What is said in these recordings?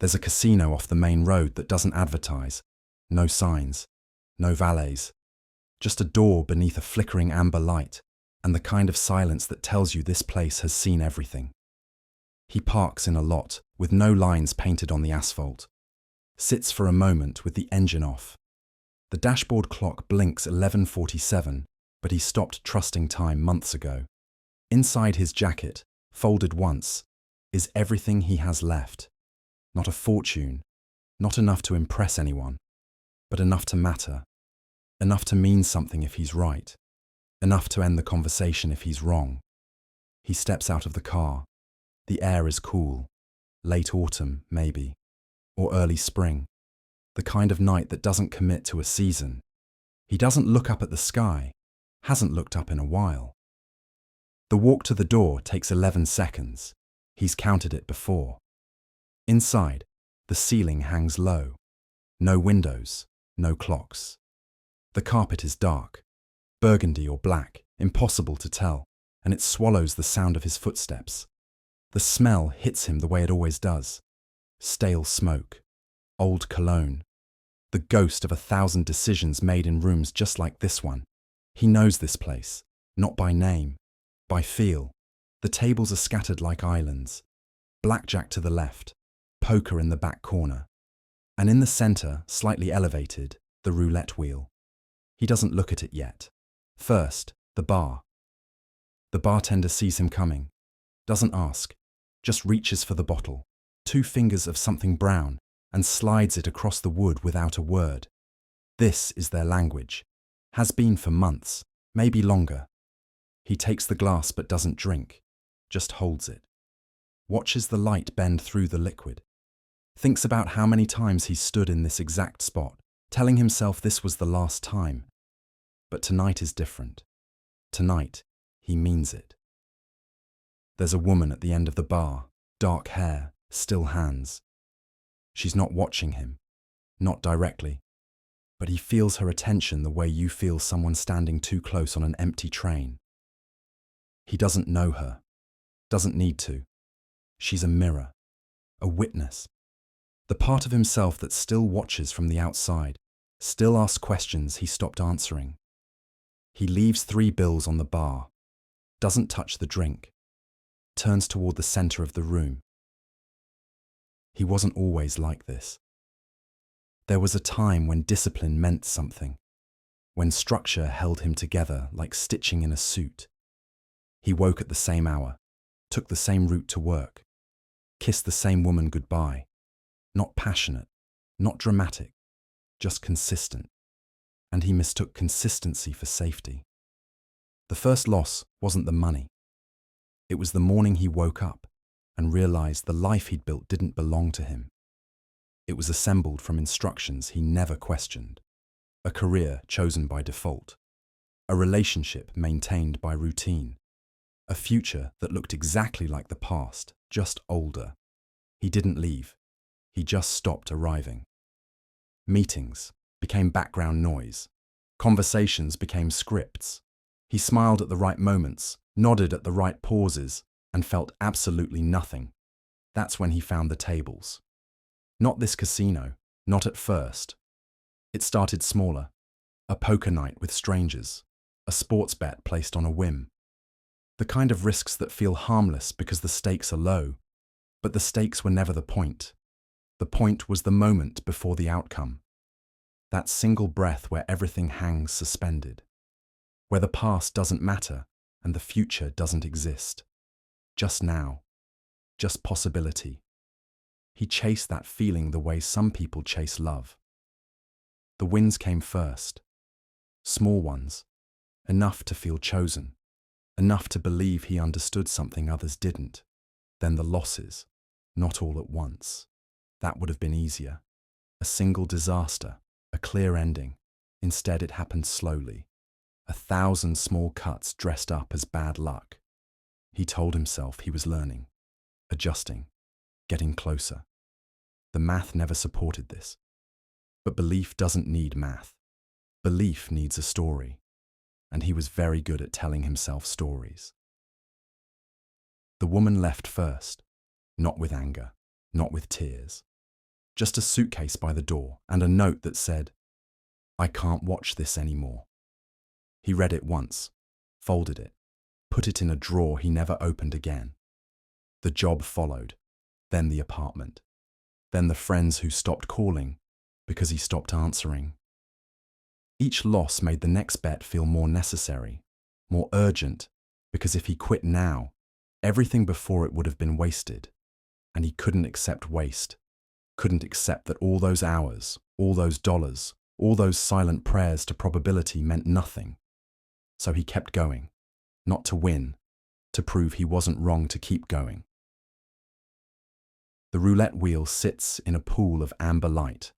There's a casino off the main road that doesn't advertise. No signs, no valets. Just a door beneath a flickering amber light, and the kind of silence that tells you this place has seen everything. He parks in a lot with no lines painted on the asphalt. Sits for a moment with the engine off. The dashboard clock blinks 11:47, but he stopped trusting time months ago. Inside his jacket, folded once, is everything he has left. Not a fortune, not enough to impress anyone, but enough to matter. Enough to mean something if he's right. Enough to end the conversation if he's wrong. He steps out of the car. The air is cool. Late autumn, maybe. Or early spring. The kind of night that doesn't commit to a season. He doesn't look up at the sky. Hasn't looked up in a while. The walk to the door takes 11 seconds. He's counted it before. Inside, the ceiling hangs low. No windows, no clocks. The carpet is dark. Burgundy or black, impossible to tell, and it swallows the sound of his footsteps. The smell hits him the way it always does. Stale smoke, old cologne, the ghost of 1,000 decisions made in rooms just like this one. He knows this place, not by name, by feel. The tables are scattered like islands. Blackjack to the left, poker in the back corner, and in the center, slightly elevated, the roulette wheel. He doesn't look at it yet. First, the bar. The bartender sees him coming, doesn't ask, just reaches for the bottle, 2 fingers of something brown, and slides it across the wood without a word. This is their language. Has been for months, maybe longer. He takes the glass but doesn't drink, just holds it. Watches the light bend through the liquid. Thinks about how many times he's stood in this exact spot, telling himself this was the last time. But tonight is different. Tonight, he means it. There's a woman at the end of the bar, dark hair, still hands. She's not watching him, not directly, but he feels her attention the way you feel someone standing too close on an empty train. He doesn't know her, doesn't need to. She's a mirror, a witness. The part of himself that still watches from the outside, still asks questions he stopped answering. He leaves 3 bills on the bar, doesn't touch the drink, turns toward the center of the room. He wasn't always like this. There was a time when discipline meant something, when structure held him together like stitching in a suit. He woke at the same hour, took the same route to work, kissed the same woman goodbye. Not passionate, not dramatic, just consistent. And he mistook consistency for safety. The first loss wasn't the money. It was the morning he woke up and realized the life he'd built didn't belong to him. It was assembled from instructions he never questioned. A career chosen by default. A relationship maintained by routine. A future that looked exactly like the past, just older. He didn't leave. He just stopped arriving. Meetings became background noise. Conversations became scripts. He smiled at the right moments, nodded at the right pauses, and felt absolutely nothing. That's when he found the tables. Not this casino, not at first. It started smaller. A poker night with strangers. A sports bet placed on a whim. The kind of risks that feel harmless because the stakes are low. But the stakes were never the point. The point was the moment before the outcome. That single breath where everything hangs suspended. Where the past doesn't matter and the future doesn't exist. Just now. Just possibility. He chased that feeling the way some people chase love. The wins came first. Small ones. Enough to feel chosen. Enough to believe he understood something others didn't. Then the losses. Not all at once. That would have been easier. A single disaster, a clear ending. Instead, it happened slowly. 1,000 small cuts dressed up as bad luck. He told himself he was learning, adjusting, getting closer. The math never supported this. But belief doesn't need math. Belief needs a story. And he was very good at telling himself stories. The woman left first, not with anger, not with tears. Just a suitcase by the door and a note that said, "I can't watch this anymore." He read it once, folded it, put it in a drawer he never opened again. The job followed, then the apartment, then the friends who stopped calling because he stopped answering. Each loss made the next bet feel more necessary, more urgent, because if he quit now, everything before it would have been wasted. And he couldn't accept waste, couldn't accept that all those hours, all those dollars, all those silent prayers to probability meant nothing. So he kept going, not to win, to prove he wasn't wrong to keep going. The roulette wheel sits in a pool of amber light.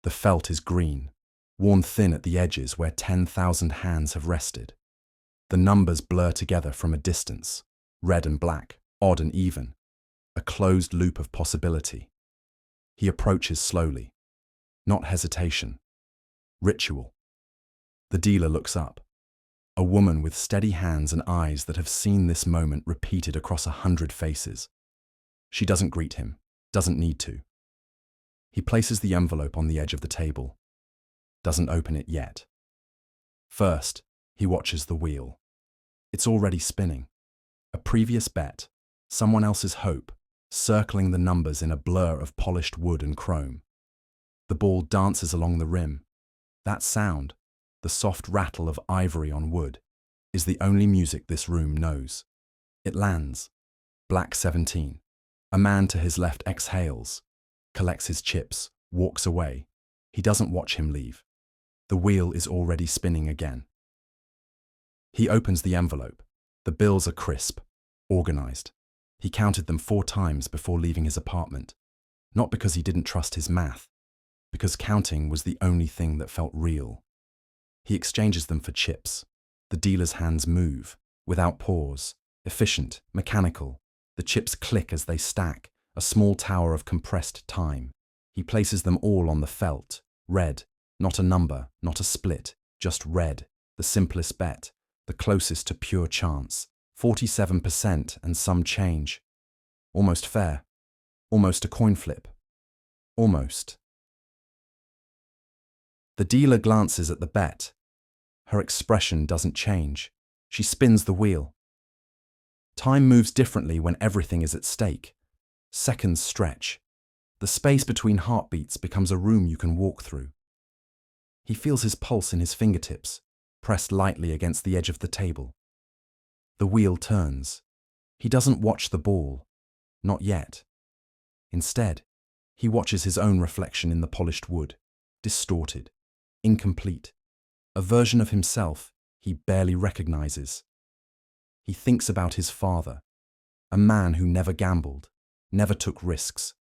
The felt is green, worn thin at the edges where 10,000 hands have rested. The numbers blur together from a distance, red and black, odd and even, a closed loop of possibility. He approaches slowly, not hesitation, ritual. The dealer looks up, a woman with steady hands and eyes that have seen this moment repeated across 100 faces. She doesn't greet him, doesn't need to. He places the envelope on the edge of the table, doesn't open it yet. First, he watches the wheel. It's already spinning. A previous bet, someone else's hope, circling the numbers in a blur of polished wood and chrome. The ball dances along the rim. That sound, the soft rattle of ivory on wood, is the only music this room knows. It lands. Black 17. A man to his left exhales, collects his chips, walks away. He doesn't watch him leave. The wheel is already spinning again. He opens the envelope. The bills are crisp, organized. He counted them 4 times before leaving his apartment, not because he didn't trust his math, because counting was the only thing that felt real. He exchanges them for chips. The dealer's hands move, without pause, efficient, mechanical. The chips click as they stack, a small tower of compressed time. He places them all on the felt, red, not a number, not a split, just red, the simplest bet, the closest to pure chance, 47% and some change. Almost fair, almost a coin flip, almost. The dealer glances at the bet. Her expression doesn't change. She spins the wheel. Time moves differently when everything is at stake. Seconds stretch. The space between heartbeats becomes a room you can walk through. He feels his pulse in his fingertips, pressed lightly against the edge of the table. The wheel turns. He doesn't watch the ball. Not yet. Instead, he watches his own reflection in the polished wood, distorted, incomplete, a version of himself he barely recognizes. He thinks about his father, a man who never gambled, never took risks,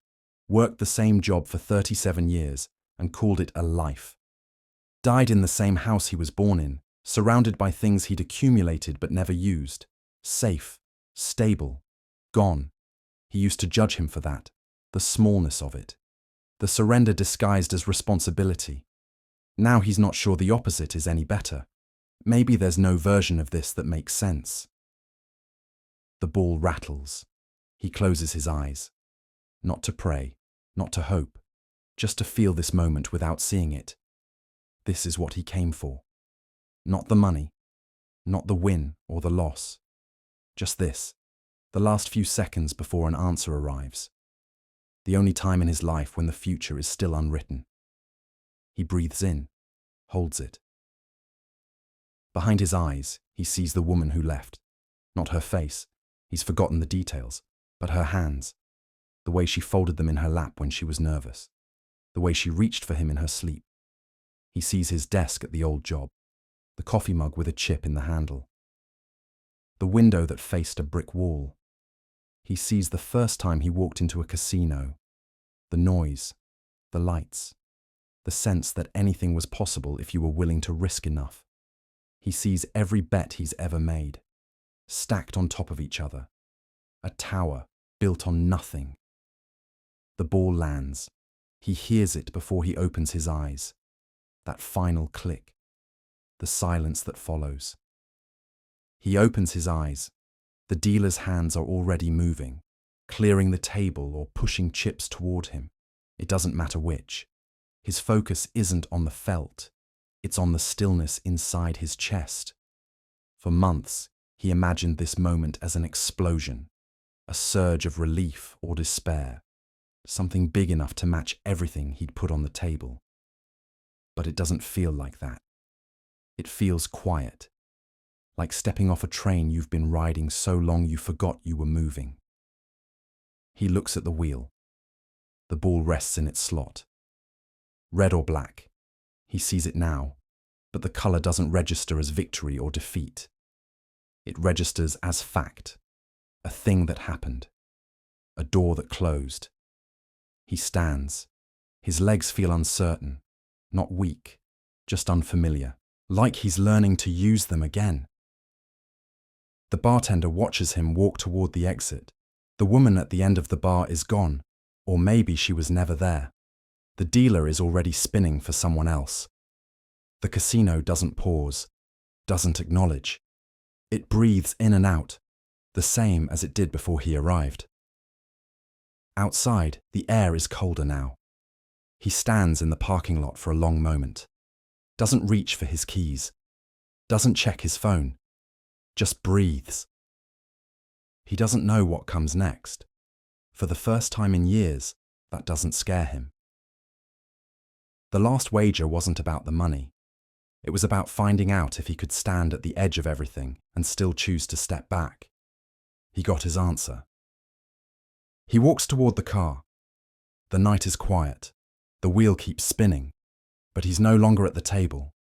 worked the same job for 37 years and called it a life. Died in the same house he was born in, surrounded by things he'd accumulated but never used, safe, stable, gone. He used to judge him for that, the smallness of it, the surrender disguised as responsibility. Now he's not sure the opposite is any better. Maybe there's no version of this that makes sense. The ball rattles. He closes his eyes. Not to pray, not to hope, just to feel this moment without seeing it. This is what he came for. Not the money, not the win or the loss. Just this, the last few seconds before an answer arrives. The only time in his life when the future is still unwritten. He breathes in, holds it. Behind his eyes, he sees the woman who left. Not her face, he's forgotten the details, but her hands. The way she folded them in her lap when she was nervous. The way she reached for him in her sleep. He sees his desk at the old job, the coffee mug with a chip in the handle. The window that faced a brick wall. He sees the first time he walked into a casino. The noise, the lights, the sense that anything was possible if you were willing to risk enough. He sees every bet he's ever made, stacked on top of each other. A tower built on nothing. The ball lands. He hears it before he opens his eyes. That final click. The silence that follows. He opens his eyes. The dealer's hands are already moving, clearing the table or pushing chips toward him. It doesn't matter which. His focus isn't on the felt, it's on the stillness inside his chest. For months, he imagined this moment as an explosion, a surge of relief or despair, something big enough to match everything he'd put on the table. But it doesn't feel like that. It feels quiet, like stepping off a train you've been riding so long you forgot you were moving. He looks at the wheel. The ball rests in its slot. Red or black. He sees it now, but the color doesn't register as victory or defeat. It registers as fact, a thing that happened, a door that closed. He stands. His legs feel uncertain, not weak, just unfamiliar, like he's learning to use them again. The bartender watches him walk toward the exit. The woman at the end of the bar is gone, or maybe she was never there. The dealer is already spinning for someone else. The casino doesn't pause, doesn't acknowledge. It breathes in and out, the same as it did before he arrived. Outside, the air is colder now. He stands in the parking lot for a long moment, doesn't reach for his keys, doesn't check his phone, just breathes. He doesn't know what comes next. For the first time in years, that doesn't scare him. The last wager wasn't about the money. It was about finding out if he could stand at the edge of everything and still choose to step back. He got his answer. He walks toward the car. The night is quiet. The wheel keeps spinning, but he's no longer at the table.